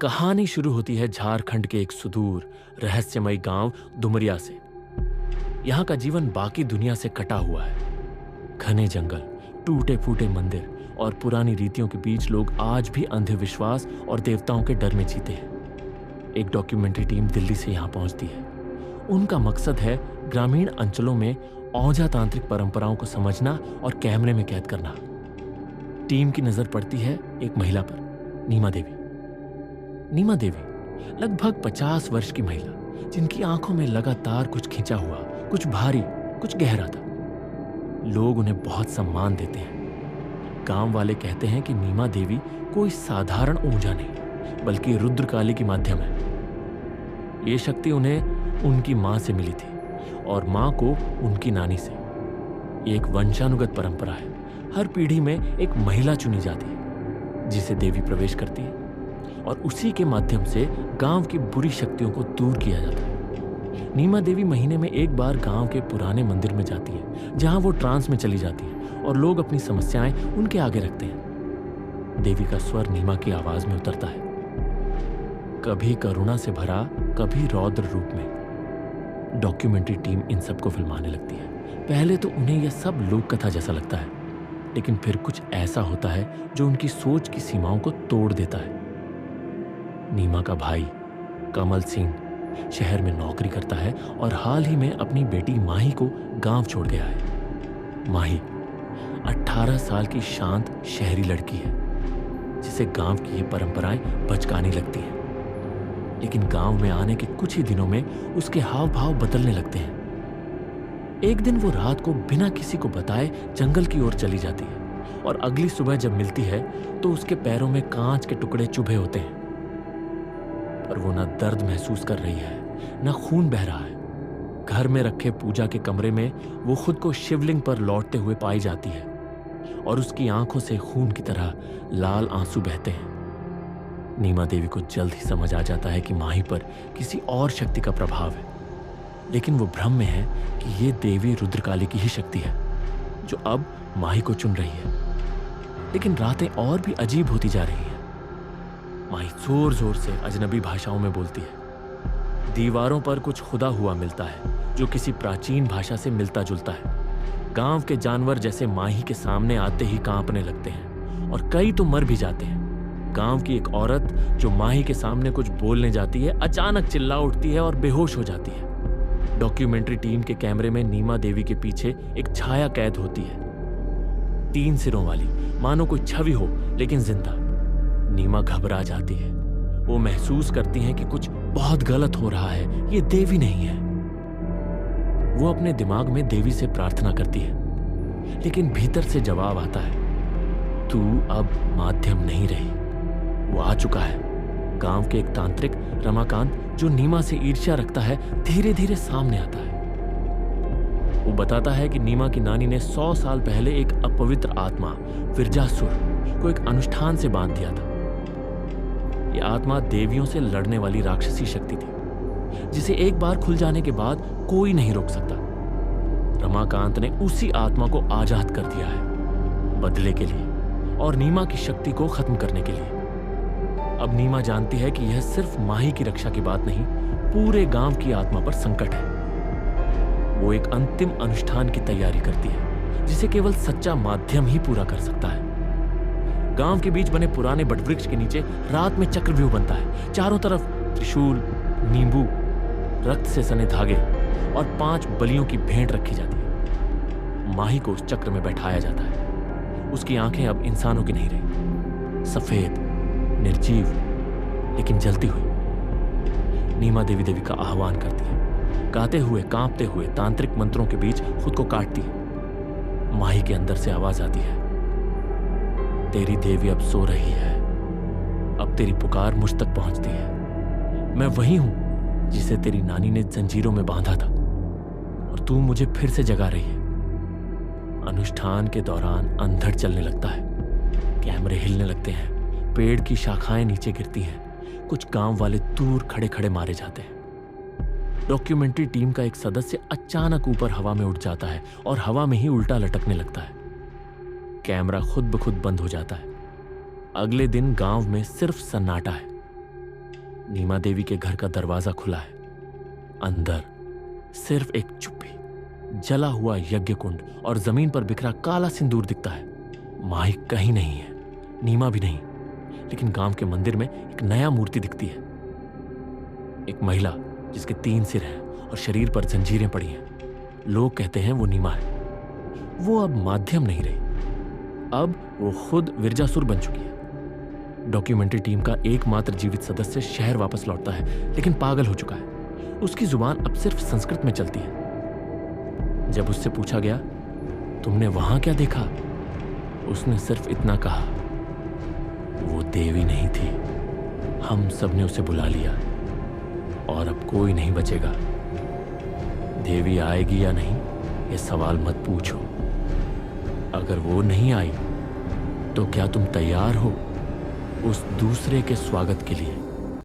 कहानी शुरू होती है झारखंड के एक सुदूर रहस्यमय गांव डुमरिया से। यहाँ का जीवन बाकी दुनिया से कटा हुआ है। घने जंगल, टूटे फूटे मंदिर और पुरानी रीतियों के बीच लोग आज भी अंधविश्वास और देवताओं के डर में जीते हैं। एक डॉक्यूमेंट्री टीम दिल्ली से यहाँ पहुंचती है। उनका मकसद है ग्रामीण अंचलों में ओझा तांत्रिक परंपराओं को समझना और कैमरे में कैद करना। टीम की नजर पड़ती है एक महिला पर, नीमा देवी। नीमा देवी लगभग 50 वर्ष की महिला, जिनकी आंखों में लगातार कुछ खिंचा हुआ, कुछ भारी, कुछ गहरा था। लोग उन्हें बहुत सम्मान देते हैं। गांव वाले कहते हैं कि नीमा देवी कोई साधारण ओझा नहीं, बल्कि रुद्रकाली की माध्यम है। ये शक्ति उन्हें उनकी मां से मिली थी और मां को उनकी नानी से। ये एक वंशानुगत परंपरा है। हर पीढ़ी में एक महिला चुनी जाती है जिसे देवी प्रवेश करती है और उसी के माध्यम से गांव की बुरी शक्तियों को दूर किया जाता है। नीमा देवी महीने में एक बार गांव के पुराने मंदिर में जाती है, जहां वो ट्रांस में चली जाती है और लोग अपनी समस्याएं उनके आगे रखते हैं। देवी का स्वर नीमा की आवाज में उतरता है, कभी करुणा से भरा, कभी रौद्र रूप में। डॉक्यूमेंट्री टीम इन सबको फिल्माने लगती है। पहले तो उन्हें यह सब लोक कथा जैसा लगता है, लेकिन फिर कुछ ऐसा होता है जो उनकी सोच की सीमाओं को तोड़ देता है। नीमा का भाई कमल सिंह शहर में नौकरी करता है और हाल ही में अपनी बेटी माही को गांव छोड़ गया है। माही 18 साल की शांत शहरी लड़की है, जिसे गांव की ये परंपराएं बचकानी लगती हैं। लेकिन गांव में आने के कुछ ही दिनों में उसके हाव भाव बदलने लगते हैं। एक दिन वो रात को बिना किसी को बताए जंगल की ओर चली जाती है और अगली सुबह जब मिलती है तो उसके पैरों में कांच के टुकड़े चुभे होते हैं। पर वो न दर्द महसूस कर रही है, न खून बह रहा है। घर में रखे पूजा के कमरे में वो खुद को शिवलिंग पर लौटते हुए पाई जाती है और उसकी आंखों से खून की तरह लाल आंसू बहते हैं। नीमा देवी को जल्द ही समझ आ जाता है कि माही पर किसी और शक्ति का प्रभाव है, लेकिन वो भ्रम में है कि ये देवी रुद्रकाली की ही शक्ति है जो अब माही को चुन रही है। लेकिन रातें और भी अजीब होती जा रही हैं। माही जोर जोर से अजनबी भाषाओं में बोलती है। दीवारों पर कुछ खुदा हुआ मिलता है जो किसी प्राचीन भाषा से मिलता जुलता है। गांव के जानवर जैसे माही के सामने आते ही कांपने लगते हैं और कई तो मर भी जाते हैं। गांव की एक औरत जो माही के सामने कुछ बोलने जाती है, अचानक चिल्ला उठती है और बेहोश हो जाती है। डॉक्यूमेंट्री टीम के कैमरे में नीमा देवी के पीछे एक छाया कैद होती है, 3 सिरों वाली, मानो कोई छवि हो लेकिन जिंदा। नीमा घबरा जाती है। वो महसूस करती है कि कुछ बहुत गलत हो रहा है, ये देवी नहीं है। वो अपने दिमाग में देवी से प्रार्थना करती है, लेकिन भीतर से जवाब आता है, तू अब माध्यम नहीं रही। वो आ चुका है। गांव के एक तांत्रिक रमाकांत, जो नीमा से ईर्ष्या रखता है, धीरे धीरे सामने आता है। वो बताता है कि नीमा की नानी ने 100 साल पहले एक अपवित्र आत्मा विरजासुर को एक अनुष्ठान से बांध दिया था। यह आत्मा देवियों से लड़ने वाली राक्षसी शक्ति थी, जिसे एक बार खुल जाने के बाद कोई नहीं रोक सकता। रमाकांत ने उसी आत्मा को आजाद कर दिया है, बदले के लिए और नीमा की शक्ति को खत्म करने के लिए। अब नीमा जानती है कि यह सिर्फ माही की रक्षा की बात नहीं, पूरे गांव की आत्मा पर संकट है। वो एक अंतिम अनुष्ठान की तैयारी करती है, जिसे केवल सच्चा माध्यम ही पूरा कर सकता है। गांव के बीच बने पुराने बटवृक्ष के नीचे रात में चक्रव्यूह बनता है। चारों तरफ त्रिशूल, नींबू, रक्त से सने धागे और 5 बलियों की भेंट रखी जाती है। माही को उस चक्र में बैठाया जाता है। उसकी आंखें अब इंसानों की नहीं रही, सफेद, निर्जीव, लेकिन जलती हुई। नीमा देवी देवी का आह्वान करती है, गाते हुए, कांपते हुए तांत्रिक मंत्रों के बीच खुद को काटती है। माही के अंदर से आवाज आती है, तेरी देवी अब सो रही है। अब तेरी पुकार मुझ तक पहुंचती है। मैं वही हूं जिसे तेरी नानी ने जंजीरों में बांधा था और तू मुझे फिर से जगा रही है। अनुष्ठान के दौरान अंधड़ चलने लगता है, कैमरे हिलने लगते हैं, पेड़ की शाखाएं नीचे गिरती हैं, कुछ गांव वाले दूर खड़े खड़े मारे जाते हैं। डॉक्यूमेंट्री टीम का एक सदस्य अचानक ऊपर हवा में उड़ जाता है और हवा में ही उल्टा लटकने लगता है। कैमरा खुद ब खुद बंद हो जाता है। अगले दिन गांव में सिर्फ सन्नाटा है। नीमा देवी के घर का दरवाजा खुला है। अंदर सिर्फ एक चुप्पी, जला हुआ यज्ञ कुंड और जमीन पर बिखरा काला सिंदूर दिखता है। माई कहीं नहीं है, नीमा भी नहीं, लेकिन गांव के मंदिर में एक नया मूर्ति दिखती है। एक महिला जिसके 3 सिर हैं और शरीर पर जंजीरें पड़ी हैं। लोग कहते हैं वो नीमा है। वो अब माध्यम नहीं रही, अब वो खुद विरजासुर बन चुकी है। डॉक्यूमेंट्री टीम का एकमात्र जीवित सदस्य शहर वापस लौटता है, लेकिन पागल हो चुका है। उसकी जुबान अब सिर्फ संस्कृत में चलती है। जब उससे पूछा गया, तुमने वहां क्या देखा, उसने सिर्फ इतना कहा, वो देवी नहीं थी, हम सब ने उसे बुला लिया और अब कोई नहीं बचेगा। देवी आएगी या नहीं, ये सवाल मत पूछो। अगर वो नहीं आई तो क्या तुम तैयार हो उस दूसरे के स्वागत के लिए?